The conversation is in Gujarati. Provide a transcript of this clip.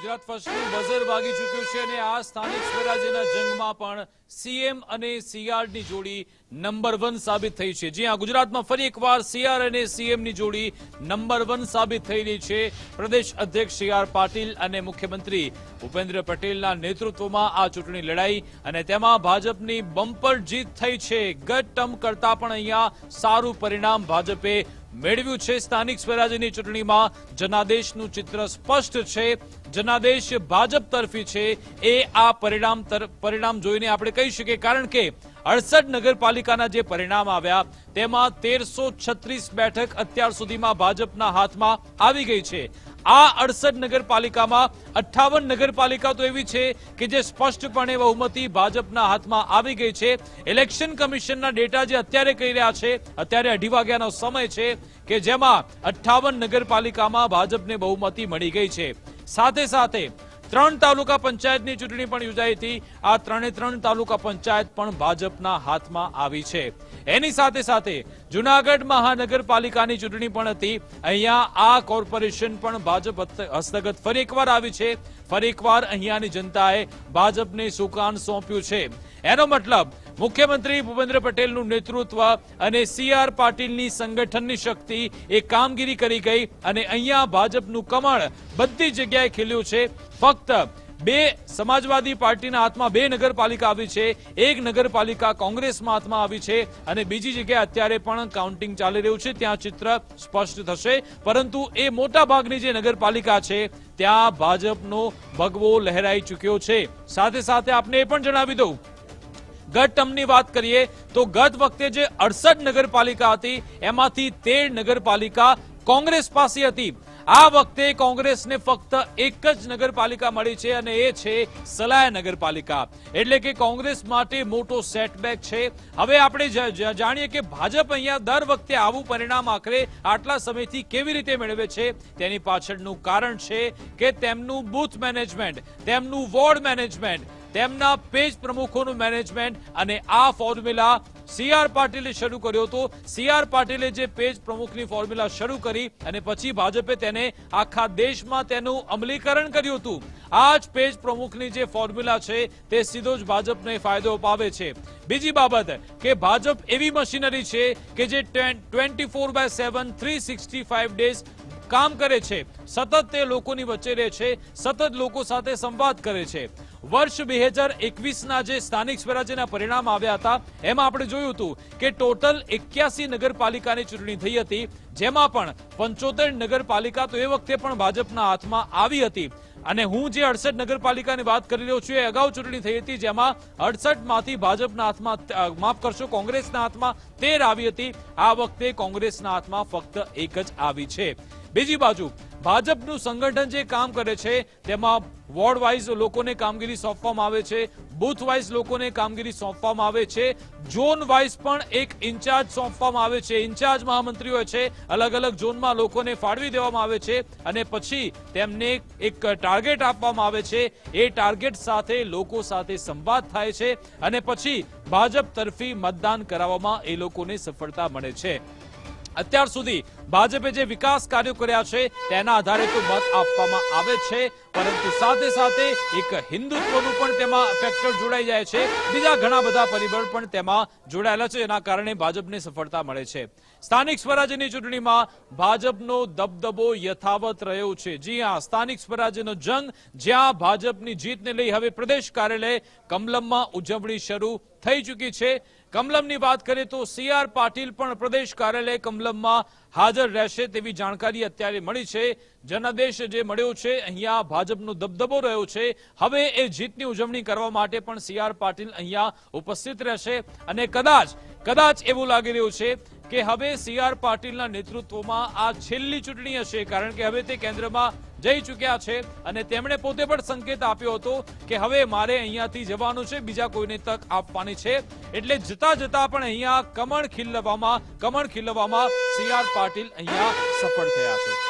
ગુજરાત ફર્સ્ટનું બઝર વાગી ચૂક્યું છે અને આ સ્થાનિક સ્વરાજ્યના જંગમાં પણ સીએમ અને સીઆરની જોડી નંબર 1 સાબિત થઈ છે। જી હા, ગુજરાતમાં ફરી એકવાર સીઆર અને સીએમની જોડી નંબર 1 સાબિત થઈ રહી છે। પ્રદેશ અધ્યક્ષ સીઆર પાટીલ અને મુખ્યમંત્રી ભૂપેન્દ્ર પટેલના નેતૃત્વમાં આ ચૂંટણી લડાઈ અને તેમાં ભાજપની બમ્પર જીત થઈ છે। ગત ટર્મ કરતા પણ અહીંયા સારું પરિણામ ભાજપે મેળવ્યું છે। સ્થાનિક સ્વરાજ્યની ચૂંટણીમાં જનાદેશનું ચિત્ર સ્પષ્ટ છે। જનાદેશ ભાજપ તરફી છે એ આ પરિણામ જોઈને આપણે કહી શકીએ, કારણ કે 68 નગરપાલિકાના જે પરિણામ આવ્યા તેમાં 1336 બેઠક અત્યાર સુધીમાં ભાજપના હાથમાં આવી ગઈ છે। આ 68 નગરપાલિકામાં 58 નગરપાલિકા તો એવી છે કે જે સ્પષ્ટપણે બહુમતી ભાજપના હાથમાં આવી ગઈ છે। ઇલેક્શન કમિશનના ડેટા જે અત્યારે કહી રહ્યા છે, અત્યારે 2:30 વાગ્યાનો સમય છે કે જેમાં 58 નગરપાલિકામાં ભાજપને બહુમતી મળી ગઈ છે। સાથે સાથે 3 તાલુકા પંચાયતની ચૂંટણી પણ યોજાઈ હતી। આ 3 તાલુકા પંચાયત પણ ભાજપના હાથમાં આવી છે। એની સાથે સાથે જૂનાગઢ મહાનગરપાલિકાની ચૂંટણી પણ હતી। અહીંયા આ કોર્પોરેશન પણ ભાજપ હસ્તગત ફરી એકવાર આવી છે। ફરી એકવાર અહીંયાની જનતાએ ભાજપને સુકાન સોંપ્યું છે। એનો મતલબ મુખ્યમંત્રી ભૂપેન્દ્ર પટેલનું નેતૃત્વ અને સીઆર પાટીલની સંગઠનની શક્તિ એ કામગીરી કરી ગઈ અને અહીંયા ભાજપનું કમળ બધી જગ્યાએ ખીલ્યું છે। ફક્ત 2 સમાજવાદી પાર્ટીના હાથમાં 2 નગરપાલિકા આવી છે, 1 નગરપાલિકા કોંગ્રેસના હાથમાં આવી છે અને બીજી જગ્યાએ અત્યારે પણ કાઉન્ટિંગ ચાલી રહ્યું છે, ત્યાં ચિત્ર સ્પષ્ટ થશે। પરંતુ એ મોટા ભાગની જે નગરપાલિકા છે ત્યાં ભાજપનો ભગવો લહેરાઈ ચૂક્યો છે। સાથે સાથે આપને એ પણ જણાવી દઉં, ગત ટર્મની વાત કરીએ તો ગત વખતે જે 68 નગરપાલિકા હતી એમાંથી 13 નગરપાલિકા કોંગ્રેસ પાસે હતી। આ વખતે કોંગ્રેસને ફક્ત 1 જ નગરપાલિકા મળી છે અને એ છે સલાયા નગરપાલિકા, એટલે કે કોંગ્રેસ માટે મોટો સેટબેક છે। હવે આપણે જાણીએ કે ભાજપ અહીંયા દર વખતે આવું પરિણામ આખરે આટલા સમયથી કેવી રીતે મેળવે છે। તેની પાછળનું કારણ છે કે તેમનું બૂથ મેનેજમેન્ટ, તેમનું વોર્ડ મેનેજમેન્ટ, તેમના પેજ પ્રમુખોનું મેનેજમેન્ટ અને આ ફોર્મ્યુલા સીઆર પાટીલે શરૂ કર્યો હતો। સીઆર પાટીલે જે પેજ પ્રમુખની ફોર્મ્યુલા શરૂ કરી અને પછી ભાજપે તેને આખા દેશમાં તેનું અમલીકરણ કર્યું હતું। આ જ પેજ પ્રમુખની જે ફોર્મ્યુલા છે તે સીધો જ ભાજપને ફાયદો અપાવે છે। બીજી બાબત કે ભાજપ એવી મશીનરી છે કે જે 24/7 365 ડેઝ કામ કરે છે, સતત તે લોકોની વચ્ચે રહે છે, સતત લોકો સાથે સંવાદ કરે છે। વર્ષ 2021ના જે સ્થાનિક સ્વરાજ્યના પરિણામ આવ્યા હતા એમાં આપણે જોયું હતું કે ટોટલ 81 નગરપાલિકાની ચૂંટણી થઈ હતી, જેમાં પણ 75 નગરપાલિકા તો એ વખતે પણ ભાજપના હાથમાં આવી હતી। અને હું જે 68 નગરપાલિકાની વાત કરી રહ્યો છું એ અગાઉ ચૂંટણી થઈ હતી, જેમાં 68 માંથી ભાજપના હાથમાં, માફ કરશો, કોંગ્રેસના હાથમાં 13 આવી હતી। આ વખતે કોંગ્રેસના હાથમાં ફક્ત 1 જ આવી છે। બીજી બાજુ ભાજપનું સંગઠન જે કામ કરે છે તેમાં વોર્ડ વાઇઝ લોકોને કામગીરી સોંપવામાં આવે છે, બૂથ વાઇઝ લોકોને કામગીરી સોંપવામાં આવે છે, ઝોન વાઇઝ પણ એક ઇન્ચાર્જ સોંપવામાં આવે છે। ઇન્ચાર્જ મહામંત્રી હોય છે, અલગ અલગ ઝોનમાં લોકોને ફાળવી દેવામાં આવે છે અને પછી તેમને એક ટાર્ગેટ આપવામાં આવે છે। એ ટાર્ગેટ સાથે લોકો સાથે સંવાદ થાય છે અને પછી ભાજપ તરફી મતદાન કરાવવામાં એ લોકોને સફળતા મળે છે। અત્યાર સુધી ભાજપે જે વિકાસ કાર્યો કર્યા છે તેના આધારે તો મત આપવામાં આવે છે, પરંતુ સાથે સાથે એક હિન્દુત્વનું પણ તેમાં ફેક્ટર જોડાઈ જાય છે, બીજા ઘણા બધા પરિબળ પણ તેમાં જોડાયેલા છે, જેના કારણે ભાજપને સફળતા મળે છે। સ્થાનિક સ્વરાજ્યની ચૂંટણીમાં ભાજપનો દબદબો યથાવત રહ્યો છે। જી હા, સ્થાનિક સ્વરાજ્યનો જંગ, જ્યાં ભાજપની જીતને લઈ હવે પ્રદેશ કાર્યાલય કમલમમાં ઉજવણી શરૂ થઈ ચૂકી છે। કમલમની વાત કરીએ તો સીઆર પાટીલ પણ પ્રદેશ કાર્યાલય કમલમમાં હાજર રહેશે તેવી જાણકારી અત્યારે મળી છે। જનાદેશ જે મળ્યો છે, અહીંયા ભાજપનો દબદબો રહ્યો છે। હવે એ જીતની ઉજવણી કરવા માટે પણ સીઆર પાટીલ અહીંયા ઉપસ્થિત રહેશે અને કદાચ એવું લાગી રહ્યું છે કે હવે સીઆર પાટીલના નેતૃત્વમાં આ છેલ્લી ચૂંટણી હશે, કારણ કે હવે તે કેન્દ્રમાં જઈ ચૂક્યા છે અને તેમણે પોતે પણ સંકેત આપ્યો હતો કે હવે મારે અહીંયાથી જવાનું છે, બીજા કોઈને તક આપવાની છે। એટલે જતા પણ અહીંયા કમળ ખીલવવામાં સીઆર પાટીલ અહીંયા સફળ થયા છે।